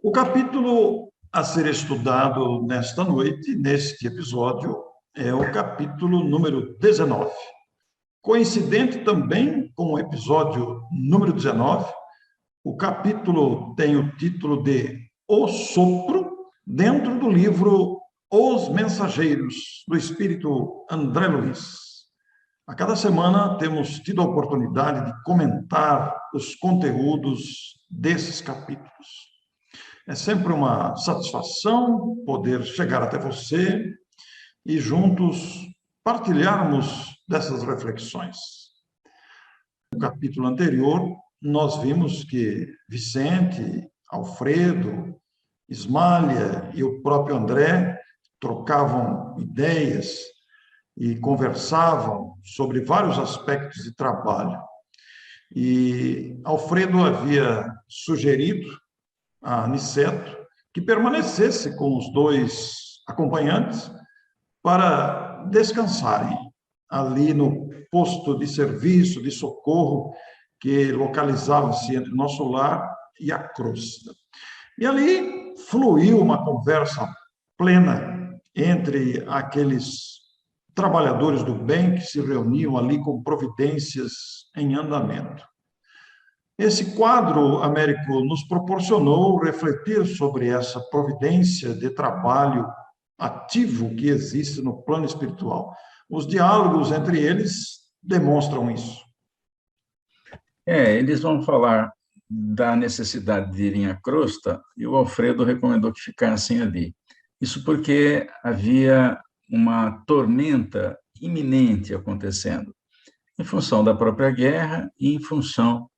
O capítulo a ser estudado nesta noite, neste episódio, é o capítulo número 19. Coincidente também com o episódio número 19, o capítulo tem o título de O Sopro, dentro do livro Os Mensageiros, do Espírito André Luiz. A cada semana temos tido a oportunidade de comentar os conteúdos desses capítulos. É sempre uma satisfação poder chegar até você e juntos partilharmos dessas reflexões. No capítulo anterior, nós vimos que Vicente, Alfredo, Ismália e o próprio André trocavam ideias e conversavam sobre vários aspectos de trabalho. E Alfredo havia sugerido a Aniceto que permanecesse com os dois acompanhantes para descansarem ali no posto de serviço, de socorro, que localizava-se entre nosso lar e a crosta. E ali fluiu uma conversa plena entre aqueles trabalhadores do bem que se reuniam ali com providências em andamento. Esse quadro, Américo, nos proporcionou refletir sobre essa providência de trabalho ativo que existe no plano espiritual. Os diálogos entre eles demonstram isso. Eles vão falar da necessidade de irem à crosta e o Alfredo recomendou que ficassem ali. Isso porque havia uma tormenta iminente acontecendo, em função da própria guerra e em função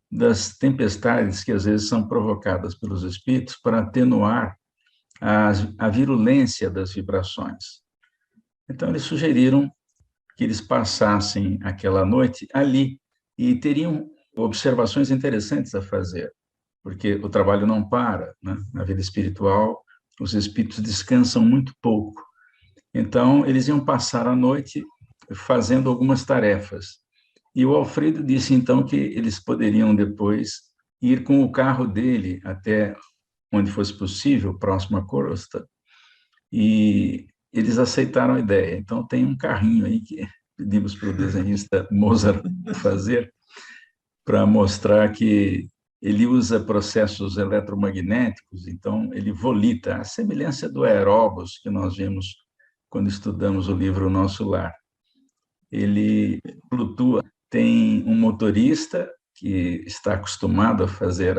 das tempestades que às vezes são provocadas pelos espíritos para atenuar a virulência das vibrações. Então, eles sugeriram que eles passassem aquela noite ali e teriam observações interessantes a fazer, porque o trabalho não para, né? Na vida espiritual, os espíritos descansam muito pouco. Então, eles iam passar a noite fazendo algumas tarefas. E o Alfredo disse, então, que eles poderiam depois ir com o carro dele até onde fosse possível, próximo à crosta, e eles aceitaram a ideia. Então, tem um carrinho aí que pedimos para o desenhista Mozart fazer, para mostrar que ele usa processos eletromagnéticos, então ele volita, a semelhança do aeróbus que nós vimos quando estudamos o livro Nosso Lar. Ele flutua. Tem um motorista que está acostumado a fazer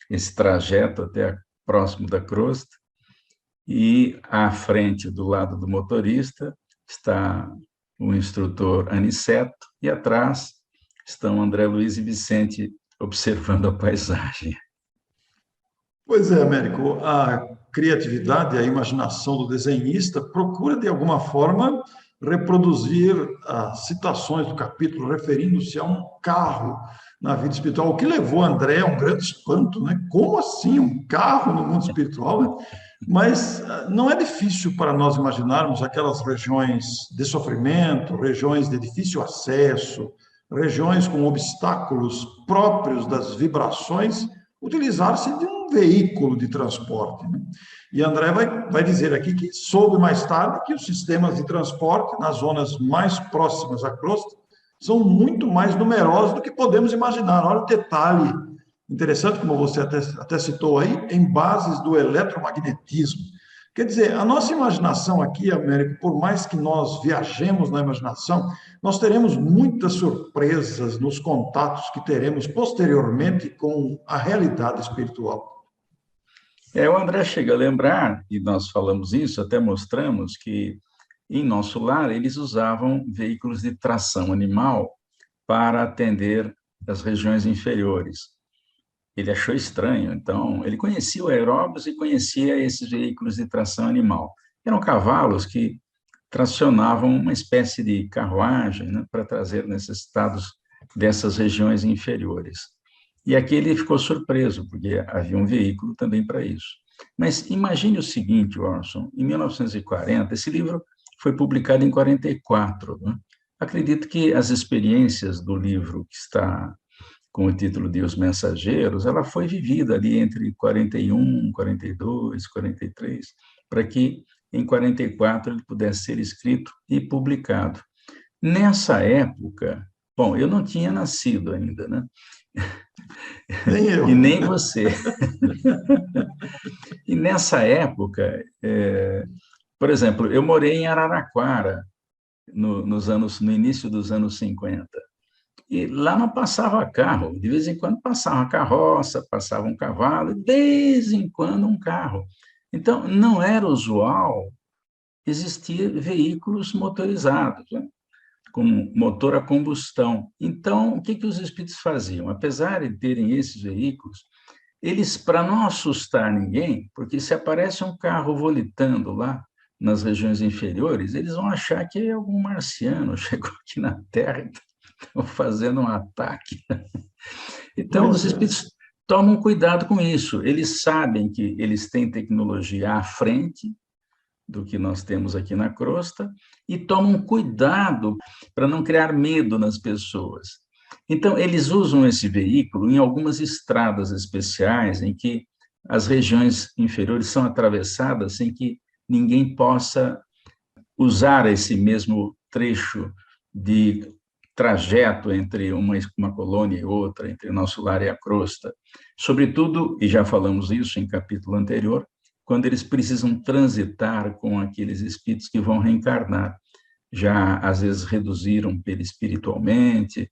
esse trajeto até próximo da crosta, e à frente, do lado do motorista, está o instrutor Aniceto, e atrás estão André Luiz e Vicente observando a paisagem. Pois é, Américo, a criatividade, a imaginação do desenhista procura, de alguma forma, reproduzir as citações do capítulo referindo-se a um carro na vida espiritual, o que levou André a um grande espanto, né? Como assim um carro no mundo espiritual? Né? Mas não é difícil para nós imaginarmos aquelas regiões de sofrimento, regiões de difícil acesso, regiões com obstáculos próprios das vibrações, utilizar-se de um veículo de transporte. Né? E André vai dizer aqui que soube mais tarde que os sistemas de transporte nas zonas mais próximas à crosta são muito mais numerosos do que podemos imaginar. Olha o detalhe interessante, como você até citou aí, em bases do eletromagnetismo. Quer dizer, a nossa imaginação aqui, Américo, por mais que nós viajemos na imaginação, nós teremos muitas surpresas nos contatos que teremos posteriormente com a realidade espiritual. O André chega a lembrar, e nós falamos isso, até mostramos que em Nosso Lar eles usavam veículos de tração animal para atender as regiões inferiores. Ele achou estranho, então ele conhecia o aeróbus e conhecia esses veículos de tração animal. Eram cavalos que tracionavam uma espécie de carruagem, né, para trazer necessitados dessas regiões inferiores. E aqui ele ficou surpreso, porque havia um veículo também para isso. Mas imagine o seguinte, Orson, em 1940, esse livro foi publicado em 44. Né? Acredito que as experiências do livro que está com o título de Os Mensageiros, ela foi vivida ali entre 41, 42, 43, para que em 44 ele pudesse ser escrito e publicado. Nessa época, bom, eu não tinha nascido ainda, né? Nem eu. E nem você. E nessa época, por exemplo, eu morei em Araraquara no início dos anos 50. E lá não passava carro, de vez em quando passava uma carroça, passava um cavalo, de vez em quando um carro. Então, não era usual existir veículos motorizados, né? Com motor a combustão. Então, o que os espíritos faziam? Apesar de terem esses veículos, eles, para não assustar ninguém, porque se aparece um carro volitando lá nas regiões inferiores, eles vão achar que é algum marciano chegou aqui na Terra e estão fazendo um ataque. Então, os Pois é. espíritos tomam cuidado com isso. Eles sabem que eles têm tecnologia à frente do que nós temos aqui na crosta e tomam cuidado para não criar medo nas pessoas. Então, eles usam esse veículo em algumas estradas especiais em que as regiões inferiores são atravessadas sem que ninguém possa usar esse mesmo trecho de trajeto entre uma colônia e outra, entre o nosso lar e a crosta. Sobretudo, e já falamos isso em capítulo anterior, quando eles precisam transitar com aqueles espíritos que vão reencarnar. Já, às vezes, reduziram perispiritualmente,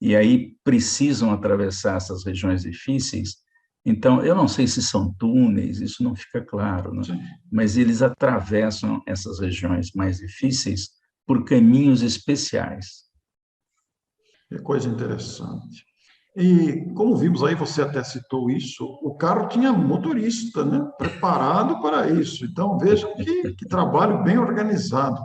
e aí precisam atravessar essas regiões difíceis. Então, eu não sei se são túneis, isso não fica claro, né? Mas eles atravessam essas regiões mais difíceis por caminhos especiais. Que coisa interessante. E como vimos aí, você até citou isso, o carro tinha motorista, né? Preparado para isso. Então, vejam que trabalho bem organizado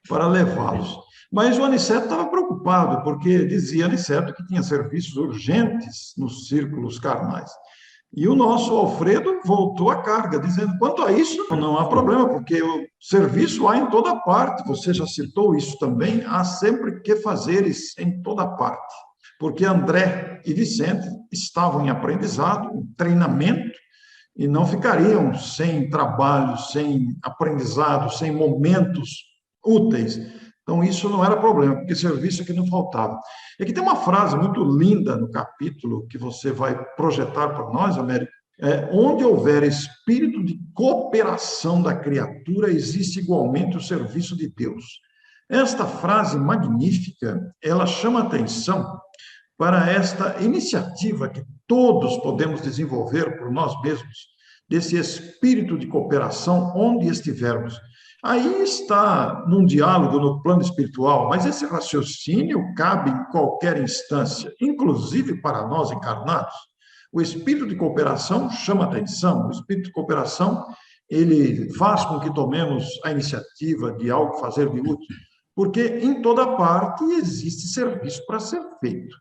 para levá-los. Mas o Aniceto estava preocupado, porque dizia Aniceto que tinha serviços urgentes nos círculos carnais. E o nosso Alfredo voltou à carga, dizendo: quanto a isso, não há problema, porque o serviço há em toda parte. Você já citou isso também, há sempre que fazeres em toda parte. Porque André e Vicente estavam em aprendizado, em treinamento, e não ficariam sem trabalho, sem aprendizado, sem momentos úteis. Então, isso não era problema, porque serviço é que não faltava. E aqui tem uma frase muito linda no capítulo que você vai projetar para nós, Américo. Onde houver espírito de cooperação da criatura, existe igualmente o serviço de Deus. Esta frase magnífica, ela chama atenção para esta iniciativa que todos podemos desenvolver por nós mesmos, desse espírito de cooperação onde estivermos. Aí está num diálogo no plano espiritual, mas esse raciocínio cabe em qualquer instância, inclusive para nós encarnados. O espírito de cooperação chama atenção, o espírito de cooperação, ele faz com que tomemos a iniciativa de algo fazer de útil, porque em toda parte existe serviço para ser feito.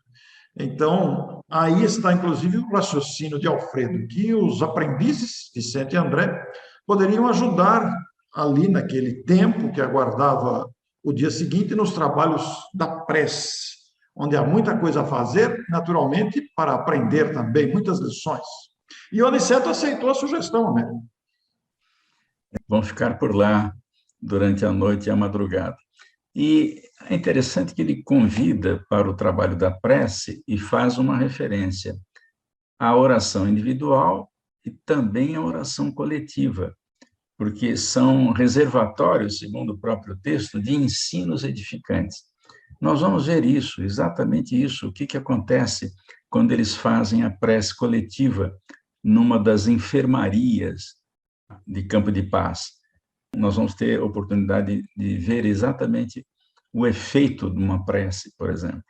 Então, aí está, inclusive, o raciocínio de Alfredo, que os aprendizes, Vicente e André, poderiam ajudar ali naquele tempo que aguardava o dia seguinte nos trabalhos da prece, onde há muita coisa a fazer, naturalmente, para aprender também muitas lições. E o Aniceto aceitou a sugestão, né? Vão ficar por lá durante a noite e a madrugada. E é interessante que ele convida para o trabalho da prece e faz uma referência à oração individual e também à oração coletiva, porque são reservatórios, segundo o próprio texto, de ensinos edificantes. Nós vamos ver isso, exatamente isso, o que acontece quando eles fazem a prece coletiva numa das enfermarias de Campo de Paz. Nós vamos ter oportunidade de ver exatamente o efeito de uma prece, por exemplo.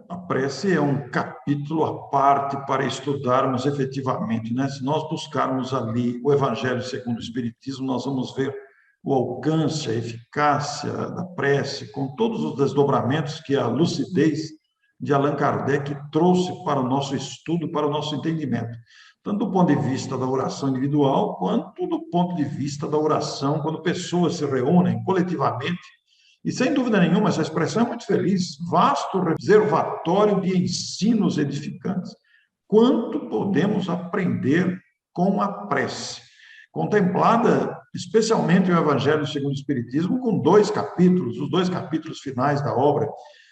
A prece é um capítulo à parte para estudarmos efetivamente, né? Se nós buscarmos ali o Evangelho segundo o Espiritismo, nós vamos ver o alcance, a eficácia da prece, com todos os desdobramentos que a lucidez de Allan Kardec trouxe para o nosso estudo, para o nosso entendimento. Tanto do ponto de vista da oração individual, quanto do ponto de vista da oração, quando pessoas se reúnem coletivamente E, sem dúvida nenhuma, essa expressão é muito feliz, vasto reservatório de ensinos edificantes. Quanto podemos aprender com a prece? Contemplada especialmente o Evangelho segundo o Espiritismo, com 2 capítulos, os 2 capítulos finais da obra,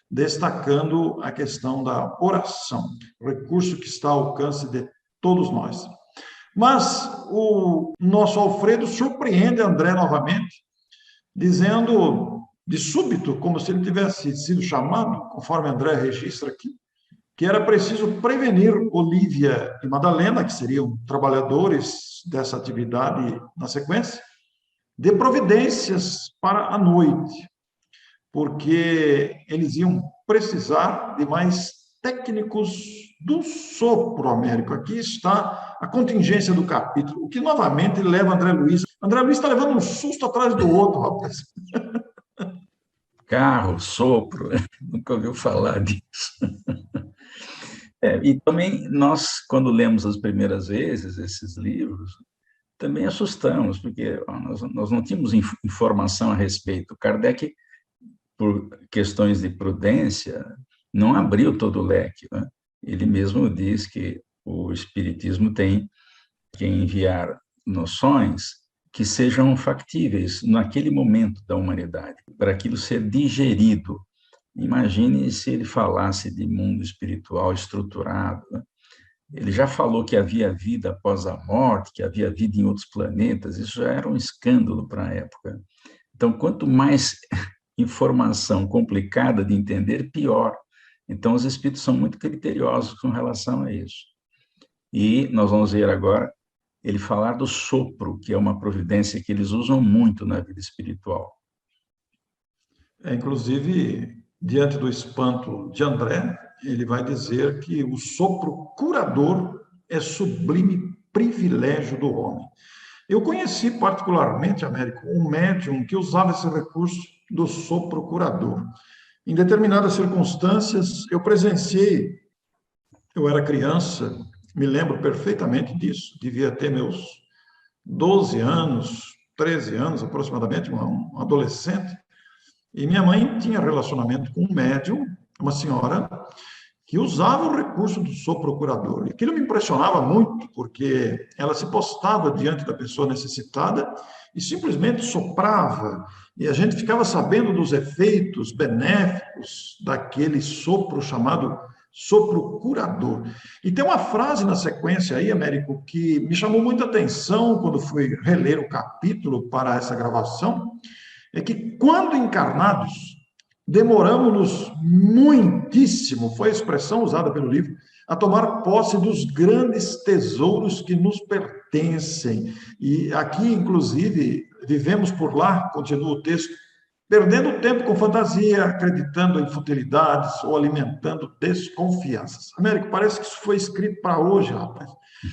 destacando a questão da oração, recurso que está ao alcance de todos nós. Mas o nosso Alfredo surpreende André novamente, dizendo de súbito, como se ele tivesse sido chamado, conforme André registra aqui, que era preciso prevenir Olívia e Madalena, que seriam trabalhadores dessa atividade na sequência, de providências para a noite, porque eles iam precisar de mais técnicos do sopro, Américo. Aqui está a contingência do capítulo, o que novamente leva André Luiz. André Luiz está levando um susto atrás do outro, rapaz. Carro, sopro, nunca ouviu falar disso. E também nós, quando lemos as primeiras vezes esses livros, também assustamos, porque nós não tínhamos informação a respeito. Kardec, por questões de prudência, não abriu todo o leque, né? Ele mesmo diz que o Espiritismo tem que enviar noções que sejam factíveis naquele momento da humanidade, para aquilo ser digerido. Imagine se ele falasse de mundo espiritual estruturado, né? Ele já falou que havia vida após a morte, que havia vida em outros planetas, isso já era um escândalo para a época. Então, quanto mais informação complicada de entender, pior. Então, os espíritos são muito criteriosos com relação a isso. E nós vamos ver agora ele falar do sopro, que é uma providência que eles usam muito na vida espiritual. Inclusive, diante do espanto de André, ele vai dizer que o sopro curador é sublime privilégio do homem. Eu conheci particularmente, Américo, um médium que usava esse recurso do sopro curador. Em determinadas circunstâncias, eu presenciei, eu era criança, me lembro perfeitamente disso, devia ter meus 12 anos, 13 anos aproximadamente, um adolescente, e minha mãe tinha relacionamento com um médium, uma senhora, que usava o recurso do sopro curador. E aquilo me impressionava muito, porque ela se postava diante da pessoa necessitada e simplesmente soprava, e a gente ficava sabendo dos efeitos benéficos daquele sopro chamado sopro curador. E tem uma frase na sequência aí, Américo, que me chamou muita atenção quando fui reler o capítulo para essa gravação, é que quando encarnados, demoramos-nos muitíssimo, foi a expressão usada pelo livro, a tomar posse dos grandes tesouros que nos pertencem. E aqui, inclusive, vivemos por lá, continua o texto, perdendo tempo com fantasia, acreditando em futilidades ou alimentando desconfianças. Américo, parece que isso foi escrito para hoje, rapaz.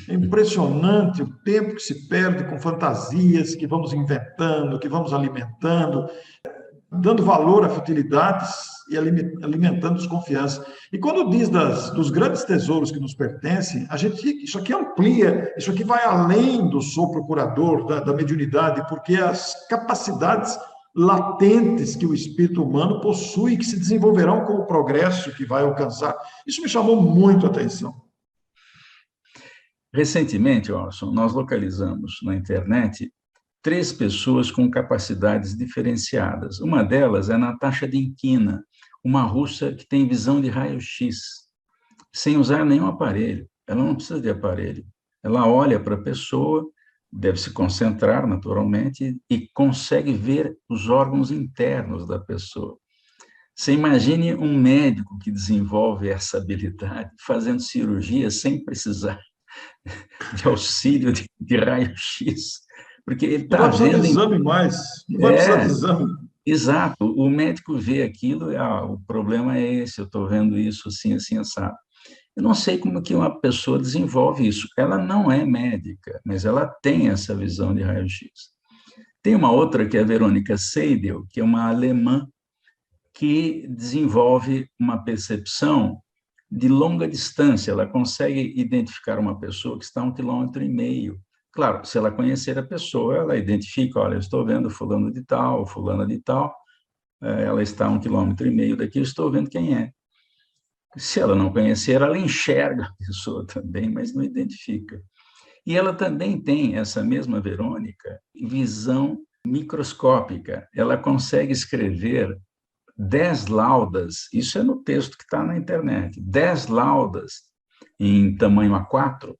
É impressionante o tempo que se perde com fantasias que vamos inventando, que vamos alimentando, dando valor a futilidades e alimentando desconfiança. E quando diz dos grandes tesouros que nos pertencem, isso aqui amplia, isso aqui vai além do sopro curador, da mediunidade, porque as capacidades latentes que o espírito humano possui, que se desenvolverão com o progresso que vai alcançar. Isso me chamou muito a atenção. Recentemente, Orson, nós localizamos na internet 3 pessoas com capacidades diferenciadas. Uma delas é Natasha Denkina, uma russa que tem visão de raio-x, sem usar nenhum aparelho. Ela não precisa de aparelho. Ela olha para a pessoa, deve se concentrar naturalmente e consegue ver os órgãos internos da pessoa. Você imagine um médico que desenvolve essa habilidade fazendo cirurgia sem precisar de auxílio de raio-x, porque ele está vendo... Não vai precisar de exame mais, não vai precisar de exame. Exato, o médico vê aquilo e, o problema é esse, eu estou vendo isso assim, assim, assado. Eu não sei como que uma pessoa desenvolve isso. Ela não é médica, mas ela tem essa visão de raio-x. Tem uma outra que é a Verônica Seidel, que é uma alemã que desenvolve uma percepção de longa distância. Ela consegue identificar uma pessoa que está a 1,5 km. Claro, se ela conhecer a pessoa, ela identifica, olha, eu estou vendo fulano de tal, fulana de tal, ela está a 1,5 km daqui, eu estou vendo quem é. Se ela não conhecer, ela enxerga a pessoa também, mas não identifica. E ela também tem, essa mesma Verônica, visão microscópica. Ela consegue escrever 10 laudas, isso é no texto que está na internet, 10 laudas em tamanho A4,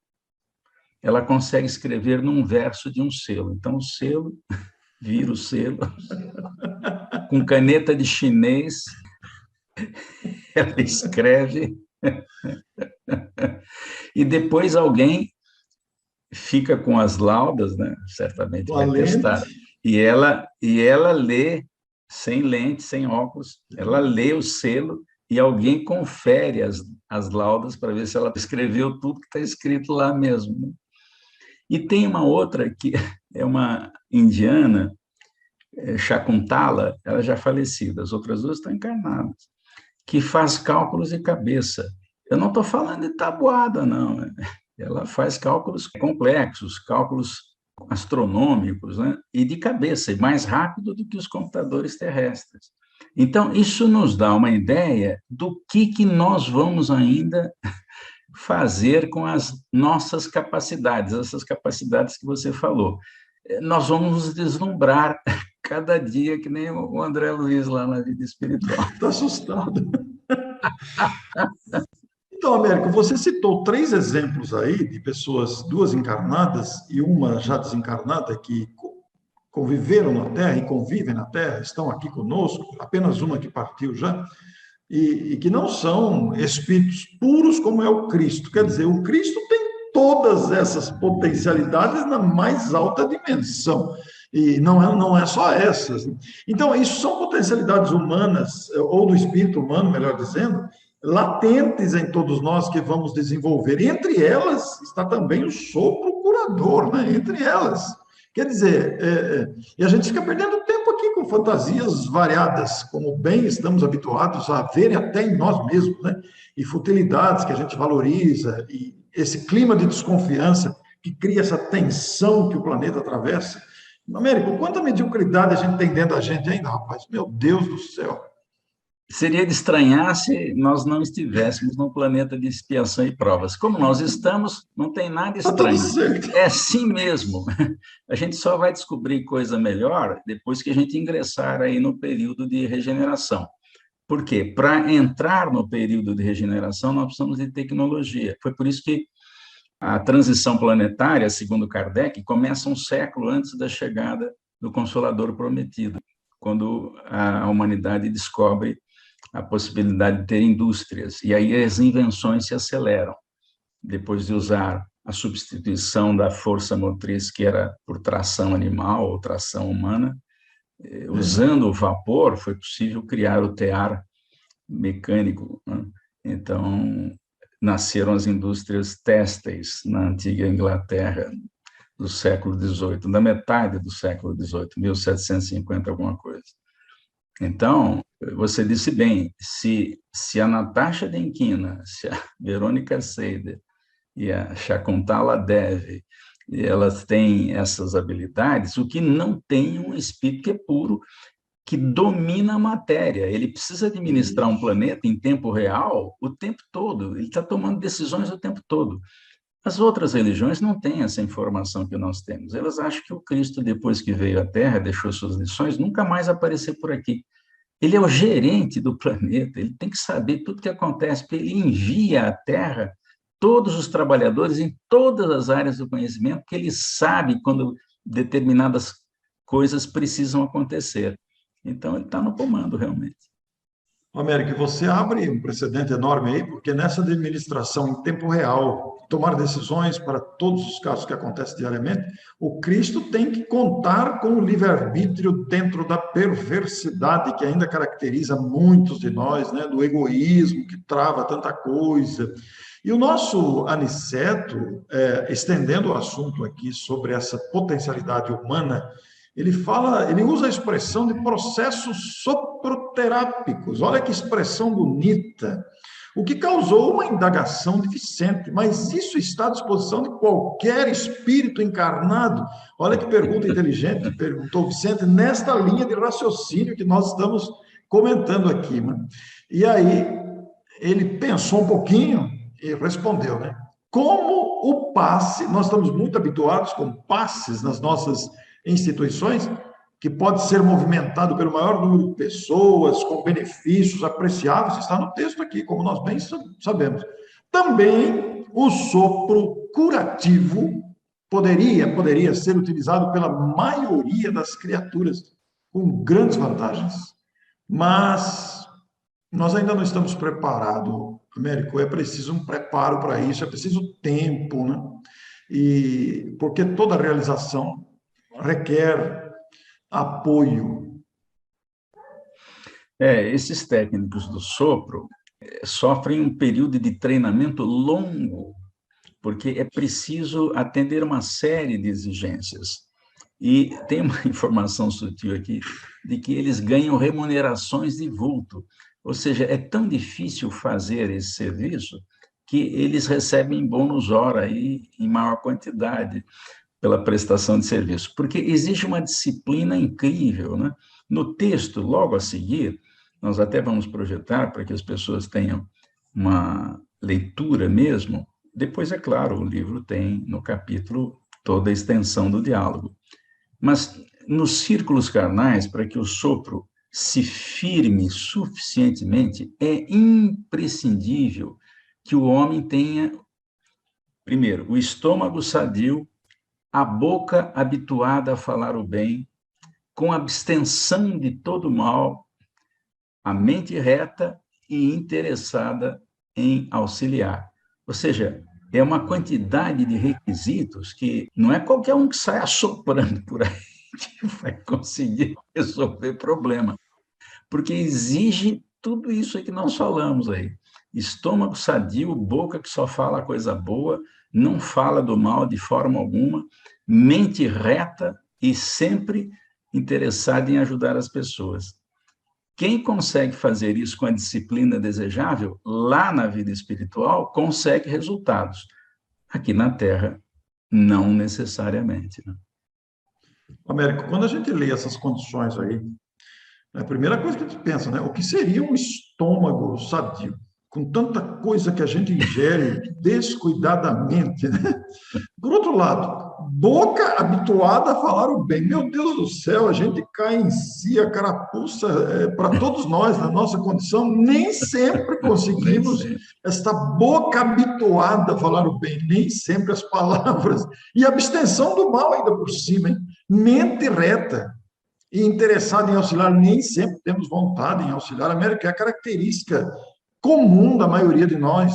ela consegue escrever num verso de um selo. Então, o selo vira o selo, com caneta de chinês, ela escreve, e depois alguém fica com as laudas, né? Certamente vai testar, e ela lê, sem lente, sem óculos, ela lê o selo e alguém confere as laudas para ver se ela escreveu tudo que está escrito lá mesmo, né? E tem uma outra que é uma indiana, Shakuntala, ela já é falecida, as outras duas estão encarnadas, que faz cálculos de cabeça. Eu não estou falando de tabuada, não. Ela faz cálculos complexos, cálculos astronômicos, né? E de cabeça, e mais rápido do que os computadores terrestres. Então, isso nos dá uma ideia do que nós vamos ainda fazer com as nossas capacidades, essas capacidades que você falou. Nós vamos nos deslumbrar cada dia, que nem o André Luiz lá na vida espiritual. Está assustado. Então, Américo, você citou 3 exemplos aí de pessoas, 2 encarnadas e uma já desencarnada, que conviveram na Terra e convivem na Terra, estão aqui conosco, apenas uma que partiu já, e que não são espíritos puros como é o Cristo. Quer dizer, o Cristo tem todas essas potencialidades na mais alta dimensão. E não é só essas. Então, isso são potencialidades humanas, ou do espírito humano, melhor dizendo, latentes em todos nós que vamos desenvolver. E entre elas está também o sopro curador, né? Entre elas. Quer dizer, e a gente fica perdendo tempo aqui com fantasias variadas, como bem estamos habituados a verem até em nós mesmos, né? E futilidades que a gente valoriza, e esse clima de desconfiança que cria essa tensão que o planeta atravessa. Américo, quanta mediocridade a gente tem dentro da gente ainda, rapaz? Meu Deus do céu. Seria de estranhar se nós não estivéssemos num planeta de expiação e provas. Como nós estamos, não tem nada Está tudo estranho. certo. É assim mesmo. A gente só vai descobrir coisa melhor depois que a gente ingressar aí no período de regeneração. Por quê? Para entrar no período de regeneração, nós precisamos de tecnologia. Foi por isso que a transição planetária, segundo Kardec, começa um século antes da chegada do Consolador Prometido, quando a humanidade descobre a possibilidade de ter indústrias. E aí as invenções se aceleram. Depois de usar a substituição da força motriz, que era por tração animal ou tração humana, usando o vapor, foi possível criar o tear mecânico, né? Então, nasceram as indústrias têxteis na antiga Inglaterra do século XVIII, da metade do século XVIII, 1750, alguma coisa. Então, você disse bem, se a Natasha Denquina, se a Verônica Seider e a Shakuntala Devi, elas têm essas habilidades, o que não tem um espírito que é puro, que domina a matéria. Ele precisa administrar um planeta em tempo real o tempo todo, ele está tomando decisões o tempo todo. As outras religiões não têm essa informação que nós temos. Elas acham que o Cristo, depois que veio à Terra, deixou suas lições, nunca mais apareceu por aqui. Ele é o gerente do planeta, ele tem que saber tudo o que acontece, porque ele envia à Terra todos os trabalhadores em todas as áreas do conhecimento, que ele sabe quando determinadas coisas precisam acontecer. Então, ele está no comando, realmente. Américo, você abre um precedente enorme aí, porque nessa administração em tempo real, tomar decisões para todos os casos que acontecem diariamente, o Cristo tem que contar com o livre-arbítrio dentro da perversidade que ainda caracteriza muitos de nós, né? Do egoísmo que trava tanta coisa. E o nosso Aniceto, estendendo o assunto aqui sobre essa potencialidade humana, ele usa a expressão de processos soproterápicos. Olha que expressão bonita. O que causou uma indagação de Vicente, mas isso está à disposição de qualquer espírito encarnado? Olha que pergunta inteligente, perguntou Vicente, nesta linha de raciocínio que nós estamos comentando aqui, né? E aí ele pensou um pouquinho e respondeu, né? Como o passe, nós estamos muito habituados com passes nas nossas instituições, que pode ser movimentado pelo maior número de pessoas, com benefícios apreciáveis, está no texto aqui, como nós bem sabemos. Também o sopro curativo poderia ser utilizado pela maioria das criaturas, com grandes vantagens. Mas nós ainda não estamos preparados, Américo, é preciso um preparo para isso, é preciso tempo, né? E porque toda realização requer apoio. Esses técnicos do sopro sofrem um período de treinamento longo, porque é preciso atender uma série de exigências. E tem uma informação sutil aqui de que eles ganham remunerações de vulto, ou seja, é tão difícil fazer esse serviço que eles recebem bônus hora aí em maior quantidade pela prestação de serviço, porque existe uma disciplina incrível, né? No texto, logo a seguir, nós até vamos projetar para que as pessoas tenham uma leitura mesmo. Depois, é claro, o livro tem no capítulo toda a extensão do diálogo. Mas nos círculos carnais, para que o sopro se firme suficientemente, é imprescindível que o homem tenha, primeiro, o estômago sadio, a boca habituada a falar o bem, com abstenção de todo mal, a mente reta e interessada em auxiliar. Ou seja, é uma quantidade de requisitos que não é qualquer um que sai assoprando por aí que vai conseguir resolver problema, porque exige tudo isso que nós falamos aí. Estômago sadio, boca que só fala coisa boa, não fala do mal de forma alguma, mente reta e sempre interessada em ajudar as pessoas. Quem consegue fazer isso com a disciplina desejável, lá na vida espiritual, consegue resultados. Aqui na Terra, não necessariamente. Né? Américo, quando a gente lê essas condições aí, a primeira coisa que a gente pensa, né? O que seria um estômago sadio? Com tanta coisa que a gente ingere descuidadamente, né? Por outro lado, boca habituada a falar o bem. Meu Deus do céu, a gente cai em si, a carapuça, para todos nós, na nossa condição, nem sempre conseguimos esta boca habituada a falar o bem, nem sempre as palavras. E abstenção do mal ainda por cima, hein? Mente reta e interessado em auxiliar, nem sempre temos vontade em auxiliar. A América é a característica comum da maioria de nós,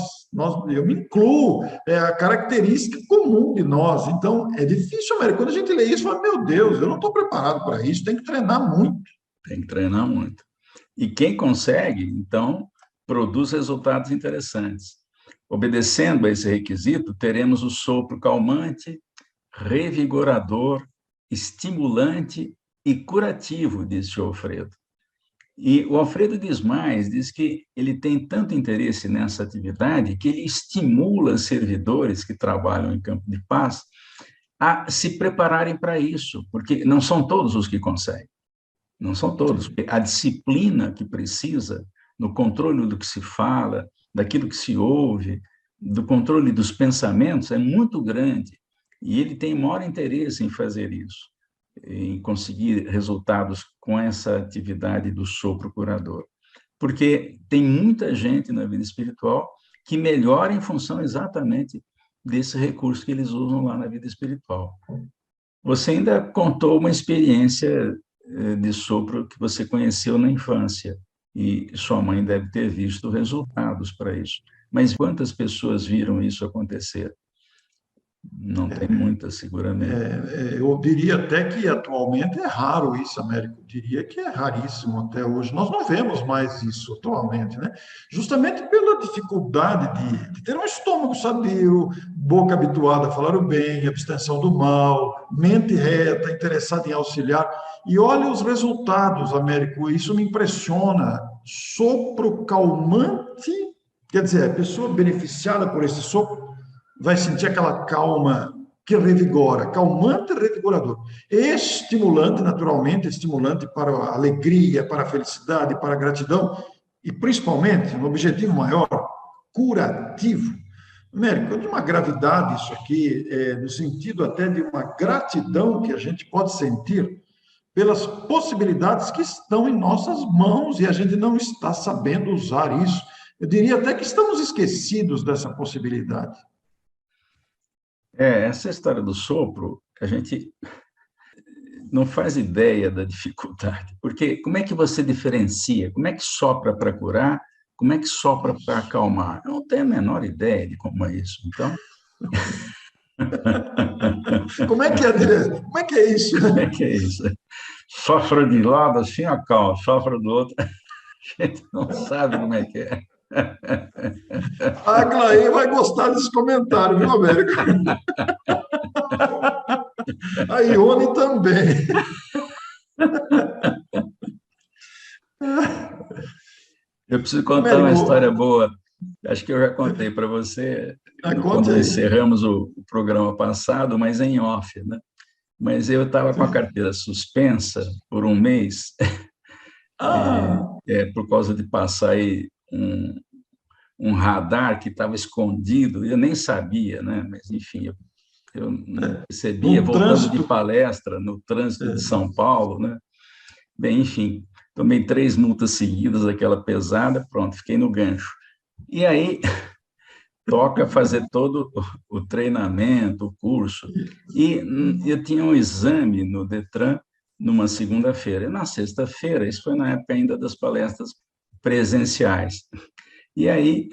eu me incluo, é a característica comum de nós. Então, é difícil, América. Quando a gente lê isso, fala, meu Deus, eu não estou preparado para isso, tem que treinar muito. Tem que treinar muito. E quem consegue, então, produz resultados interessantes. Obedecendo a esse requisito, teremos o sopro calmante, revigorador, estimulante e curativo, disse o Alfredo. E o Alfredo diz mais, diz que ele tem tanto interesse nessa atividade que ele estimula servidores que trabalham em campo de paz a se prepararem para isso, porque não são todos os que conseguem, não são todos. A disciplina que precisa no controle do que se fala, daquilo que se ouve, do controle dos pensamentos é muito grande, e ele tem maior interesse em fazer isso, em conseguir resultados com essa atividade do sopro curador. Porque tem muita gente na vida espiritual que melhora em função exatamente desse recurso que eles usam lá na vida espiritual. Você ainda contou uma experiência de sopro que você conheceu na infância, e sua mãe deve ter visto resultados para isso. Mas quantas pessoas viram isso acontecer? Não tem muitas, seguramente. Eu diria até que atualmente é raro isso, Américo. Eu diria que é raríssimo até hoje. Nós não vemos mais isso atualmente, né? Justamente pela dificuldade de ter um estômago sadio, boca habituada a falar o bem, abstenção do mal, mente reta, interessada em auxiliar. E olha os resultados, Américo. Isso me impressiona. Sopro calmante, quer dizer, a pessoa beneficiada por esse sopro vai sentir aquela calma que revigora, calmante e revigorador. Estimulante, naturalmente, estimulante para a alegria, para a felicidade, para a gratidão, e principalmente, um objetivo maior, curativo. Américo, de uma gravidade isso aqui, no sentido até de uma gratidão que a gente pode sentir pelas possibilidades que estão em nossas mãos e a gente não está sabendo usar isso. Eu diria até que estamos esquecidos dessa possibilidade. Essa história do sopro, a gente não faz ideia da dificuldade, porque como é que você diferencia? Como é que sopra para curar? Como é que sopra para acalmar? Eu não tenho a menor ideia de como é isso. Então, como é que é, como é que é isso? Como é que é isso? Sopra de lado assim, acalma, sopra do outro, a gente não sabe como é que é. A Aglaê vai gostar desse comentário, viu, Américo? A Ione também. Eu preciso contar uma história boa. Acho que eu já contei para você quando encerramos o programa passado, mas em off, né? Mas eu estava com a carteira suspensa por um mês, por causa de passar aí um radar que estava escondido, eu nem sabia, né? Mas, enfim, eu não percebia, voltando de palestra no trânsito de São Paulo, né? Bem, enfim, tomei 3 multas seguidas, aquela pesada, pronto, fiquei no gancho. E aí, toca fazer todo o treinamento, o curso. E eu tinha um exame no Detran numa segunda-feira. E na sexta-feira, isso foi na época ainda das palestras presenciais. E aí,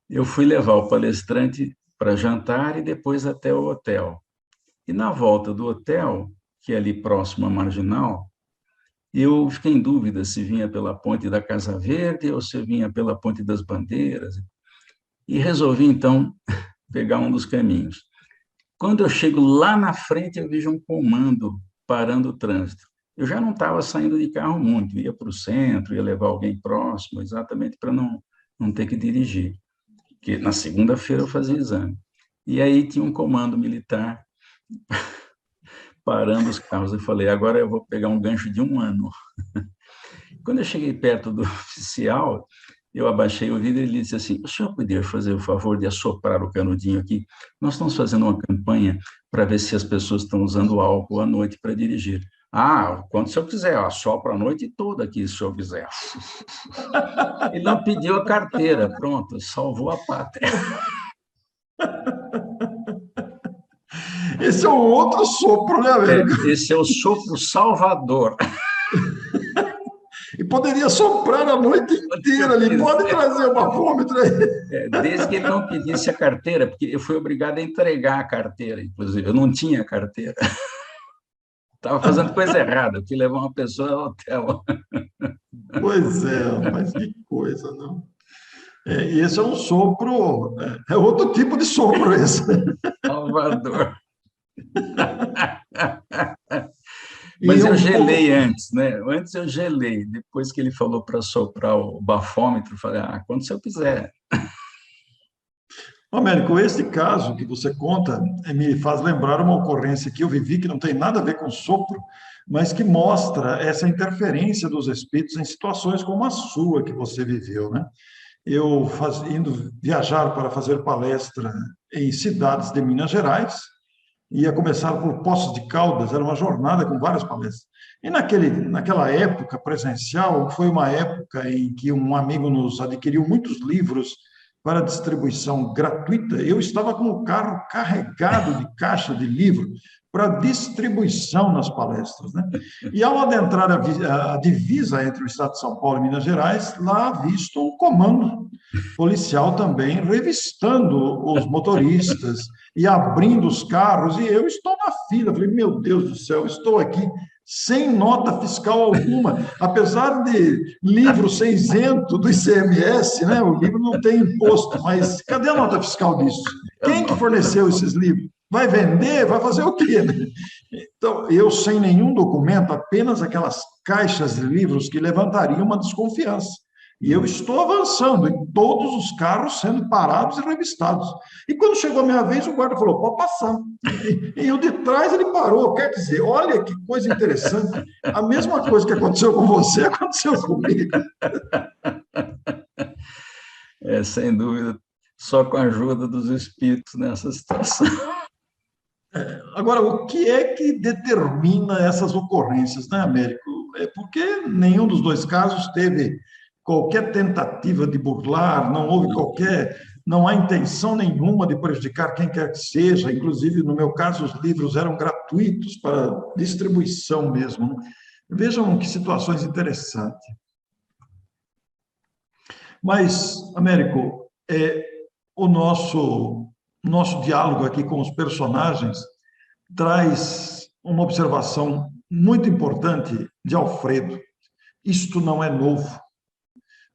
eu fui levar o palestrante para jantar e depois até o hotel. E na volta do hotel, que é ali próximo à Marginal, eu fiquei em dúvida se vinha pela Ponte da Casa Verde ou se vinha pela Ponte das Bandeiras. E resolvi, então, pegar um dos caminhos. Quando eu chego lá na frente, eu vejo um comando parando o trânsito. Eu já não estava saindo de carro muito, ia para o centro, ia levar alguém próximo, exatamente para não ter que dirigir. Porque na segunda-feira eu fazia exame. E aí tinha um comando militar parando os carros. Eu falei, agora eu vou pegar um gancho de 1 ano. Quando eu cheguei perto do oficial, eu abaixei o vidro e ele disse assim, o senhor poderia fazer o favor de assoprar o canudinho aqui? Nós estamos fazendo uma campanha para ver se as pessoas estão usando álcool à noite para dirigir. Ah, quando o senhor quiser, assopra a noite toda aqui, se o senhor quiser. Ele não pediu a carteira, pronto, salvou a pátria. Esse é um outro sopro, né, Américo? Esse é o sopro salvador. E poderia soprar a noite inteira ali. Pode trazer o bafômetro aí. Desde que ele não pedisse a carteira, porque eu fui obrigado a entregar a carteira, inclusive. Eu não tinha carteira. Estava fazendo coisa errada, eu fui levar uma pessoa ao hotel. Pois é, mas que coisa, não? E esse é um sopro, é outro tipo de sopro esse. Salvador. Mas eu gelei antes, né? Antes eu gelei, depois que ele falou para soprar o bafômetro, eu falei, quando você quiser. Américo, esse caso que você conta me faz lembrar uma ocorrência que eu vivi, que não tem nada a ver com sopro, mas que mostra essa interferência dos espíritos em situações como a sua que você viveu, né? Eu indo viajar para fazer palestra em cidades de Minas Gerais, ia começar por Poços de Caldas, era uma jornada com várias palestras. E naquela época presencial, foi uma época em que um amigo nos adquiriu muitos livros para distribuição gratuita. Eu estava com o carro carregado de caixa de livro para distribuição nas palestras, né? E ao adentrar a divisa entre o estado de São Paulo e Minas Gerais, lá avisto um comando policial também revistando os motoristas e abrindo os carros, e eu estou na fila. Falei, meu Deus do céu, estou aqui sem nota fiscal alguma, apesar de livro ser isento do ICMS, né? O livro não tem imposto, mas cadê a nota fiscal disso? Quem que forneceu esses livros? Vai vender? Vai fazer o quê? Então, eu sem nenhum documento, apenas aquelas caixas de livros que levantariam uma desconfiança. E eu estou avançando em todos os carros sendo parados e revistados. E quando chegou a minha vez, o guarda falou, pode passar. E o de trás ele parou. Quer dizer, olha que coisa interessante. A mesma coisa que aconteceu com você, aconteceu comigo. Sem dúvida, só com a ajuda dos espíritos nessa situação. Agora, o que é que determina essas ocorrências, né, Américo? É porque nenhum dos dois casos teve qualquer tentativa de burlar, não há intenção nenhuma de prejudicar quem quer que seja. Inclusive, no meu caso, os livros eram gratuitos para distribuição mesmo, né? Vejam que situações interessantes. Mas, Américo, o nosso diálogo aqui com os personagens traz uma observação muito importante de Alfredo. Isto não é novo.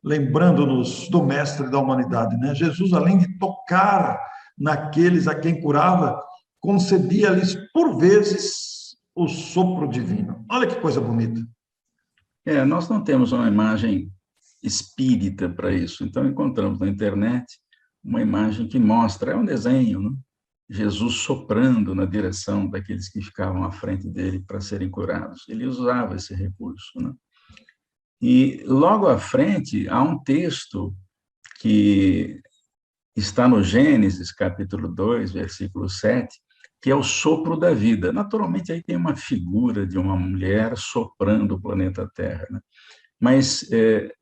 Lembrando-nos do mestre da humanidade, né? Jesus, além de tocar naqueles a quem curava, concedia-lhes, por vezes, o sopro divino. Olha que coisa bonita. Nós não temos uma imagem espírita para isso, então encontramos na internet uma imagem que mostra, é um desenho, né? Jesus soprando na direção daqueles que ficavam à frente dele para serem curados. Ele usava esse recurso, né? E logo à frente há um texto que está no Gênesis, capítulo 2, versículo 7, que é o sopro da vida. Naturalmente, aí tem uma figura de uma mulher soprando o planeta Terra, né? Mas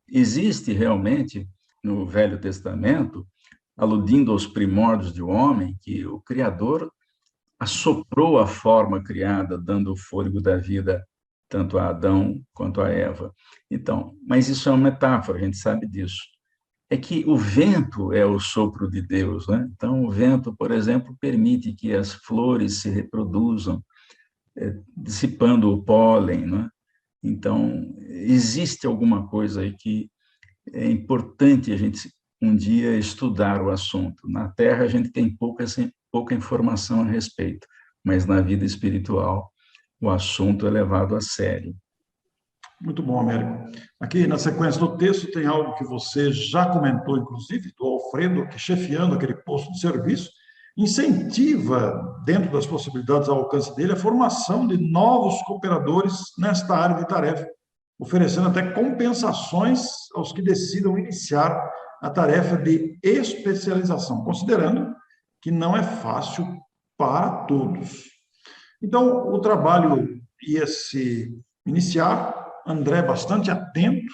existe realmente, no Velho Testamento, aludindo aos primórdios do homem, que o Criador assoprou a forma criada, dando o fôlego da vida tanto a Adão quanto a Eva. Então, mas isso é uma metáfora, a gente sabe disso. É que o vento é o sopro de Deus, né? Então, o vento, por exemplo, permite que as flores se reproduzam, dissipando o pólen, né? Então, existe alguma coisa aí que é importante a gente um dia estudar o assunto. Na Terra, a gente tem pouca informação a respeito, mas na vida espiritual, o assunto é levado a sério. Muito bom, Américo. Aqui, na sequência do texto, tem algo que você já comentou, inclusive, do Alfredo, que chefiando aquele posto de serviço, incentiva, dentro das possibilidades ao alcance dele, a formação de novos cooperadores nesta área de tarefa, oferecendo até compensações aos que decidam iniciar a tarefa de especialização, considerando que não é fácil para todos. Então, o trabalho ia se iniciar, André bastante atento,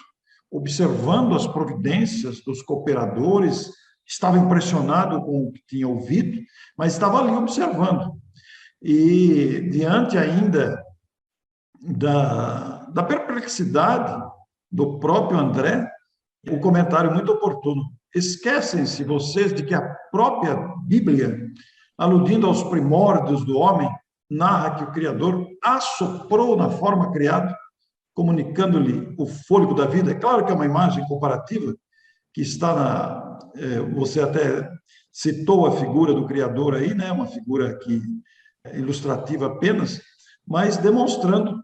observando as providências dos cooperadores, estava impressionado com o que tinha ouvido, mas estava ali observando. E, diante ainda da perplexidade do próprio André, o comentário muito oportuno. Esquecem-se vocês de que a própria Bíblia, aludindo aos primórdios do homem, narra que o Criador assoprou na forma criada, comunicando-lhe o fôlego da vida. É claro que é uma imagem comparativa, que está você até citou a figura do Criador aí, né? Uma figura que é ilustrativa apenas, mas demonstrando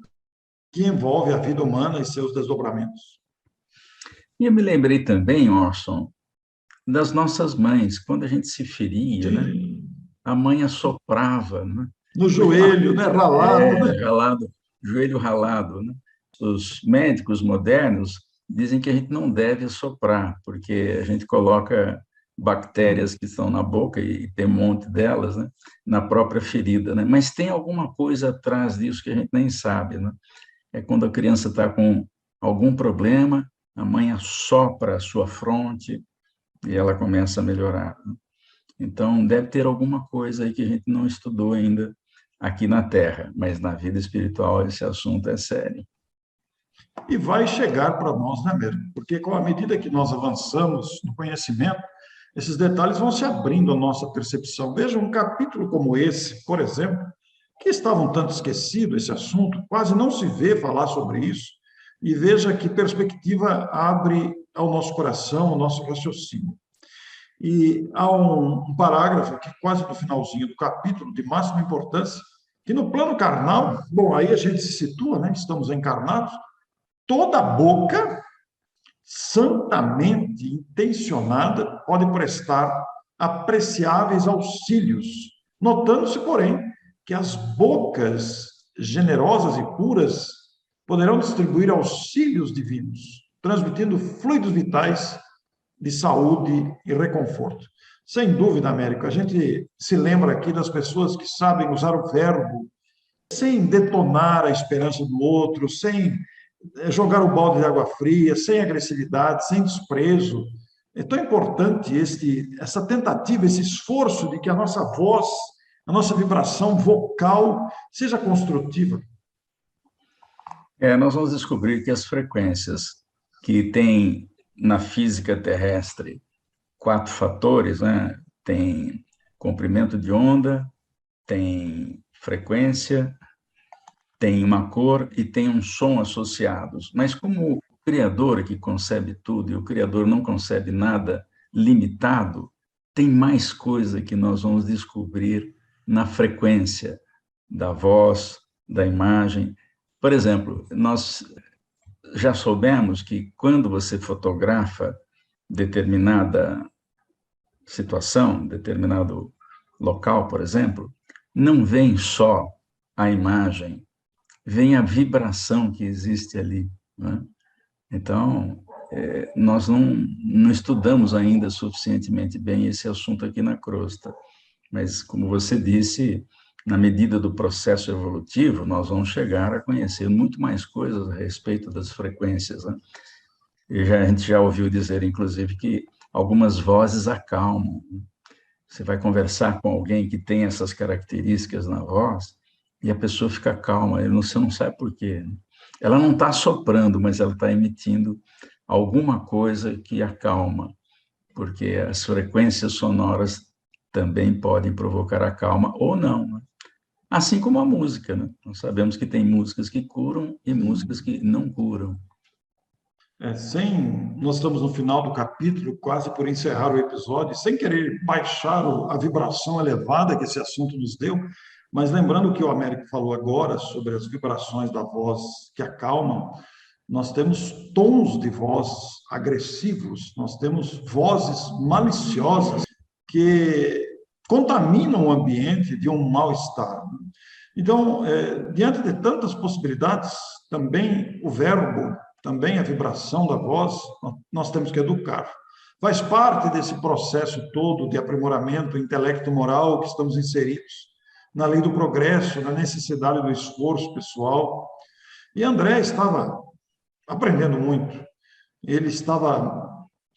que envolve a vida humana e seus desdobramentos. E eu me lembrei também, Orson, das nossas mães, quando a gente se feria, né? A mãe assoprava, né? No joelho, né? Ralado, né? Ralado, joelho ralado, né? Os médicos modernos dizem que a gente não deve assoprar, porque a gente coloca bactérias que estão na boca, e tem um monte delas, né? Na própria ferida, né? Mas tem alguma coisa atrás disso que a gente nem sabe, né? É quando a criança está com algum problema, a mãe assopra a sua fronte e ela começa a melhorar. Então, deve ter alguma coisa aí que a gente não estudou ainda aqui na Terra, mas na vida espiritual esse assunto é sério. E vai chegar para nós, né, mesmo? Porque com a medida que nós avançamos no conhecimento, esses detalhes vão se abrindo à nossa percepção. Veja um capítulo como esse, por exemplo, que estava um tanto esquecido esse assunto, quase não se vê falar sobre isso, e veja que perspectiva abre ao nosso coração, ao nosso raciocínio. E há um parágrafo que quase no finalzinho do capítulo, de máxima importância, que no plano carnal, bom, aí a gente se situa, né? Estamos encarnados, toda boca santamente intencionada, pode prestar apreciáveis auxílios, notando-se, porém, que as bocas generosas e puras poderão distribuir auxílios divinos, transmitindo fluidos vitais de saúde e reconforto. Sem dúvida, Américo, a gente se lembra aqui das pessoas que sabem usar o verbo sem detonar a esperança do outro, sem jogar o balde de água fria, sem agressividade, sem desprezo. É tão importante essa tentativa, esse esforço de que a nossa voz, a nossa vibração vocal seja construtiva. Nós vamos descobrir que as frequências que tem na física terrestre 4 fatores, né? Tem comprimento de onda, tem frequência, tem uma cor e tem um som associados. Mas como o Criador que concebe tudo e o Criador não concebe nada limitado, tem mais coisa que nós vamos descobrir na frequência da voz, da imagem. Por exemplo, nós já soubemos que quando você fotografa determinada situação, determinado local, por exemplo, não vem só a imagem, vem a vibração que existe ali, né? Então, nós não estudamos ainda suficientemente bem esse assunto aqui na crosta, mas, como você disse, na medida do processo evolutivo, nós vamos chegar a conhecer muito mais coisas a respeito das frequências, né? A gente já ouviu dizer, inclusive, que algumas vozes acalmam. Você vai conversar com alguém que tem essas características na voz e a pessoa fica calma, você não sabe por quê. Ela não está soprando, mas ela está emitindo alguma coisa que acalma, porque as frequências sonoras também podem provocar a calma ou não, né? Assim como a música, né? Nós sabemos que tem músicas que curam e músicas que não curam. Nós estamos no final do capítulo, quase por encerrar o episódio, sem querer baixar a vibração elevada que esse assunto nos deu, mas lembrando o que o Américo falou agora sobre as vibrações da voz que acalmam, nós temos tons de voz agressivos, nós temos vozes maliciosas que contaminam o ambiente de um mal-estar. Então, diante de tantas possibilidades, também o verbo, também a vibração da voz, nós temos que educar. Faz parte desse processo todo de aprimoramento intelecto-moral que estamos inseridos, na lei do progresso, na necessidade do esforço pessoal. E André estava aprendendo muito. Ele estava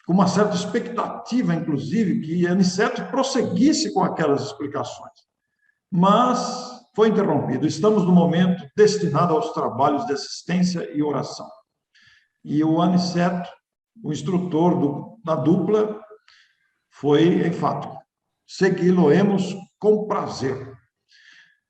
com uma certa expectativa, inclusive, que Aniceto prosseguisse com aquelas explicações. Mas foi interrompido. Estamos no momento destinado aos trabalhos de assistência e oração. E o Aniceto, o instrutor da dupla, foi enfático. Segui-lo-emos com prazer.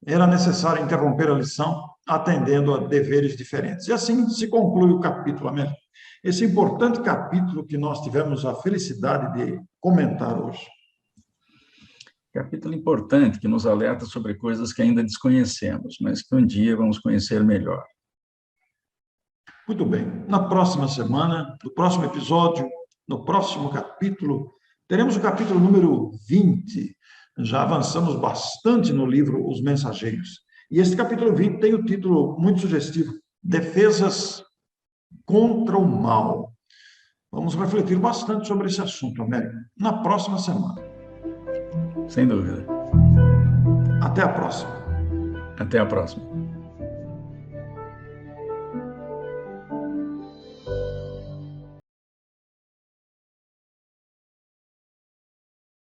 Era necessário interromper a lição, atendendo a deveres diferentes. E assim se conclui o capítulo, Américo. Esse importante capítulo que nós tivemos a felicidade de comentar hoje. Capítulo importante que nos alerta sobre coisas que ainda desconhecemos, mas que um dia vamos conhecer melhor. Muito bem. Na próxima semana, no próximo episódio, no próximo capítulo, teremos o capítulo número 20. Já avançamos bastante no livro Os Mensageiros. E este capítulo 20 tem o título muito sugestivo, Defesas contra o Mal. Vamos refletir bastante sobre esse assunto, Américo, na próxima semana. Sem dúvida. Até a próxima. Até a próxima.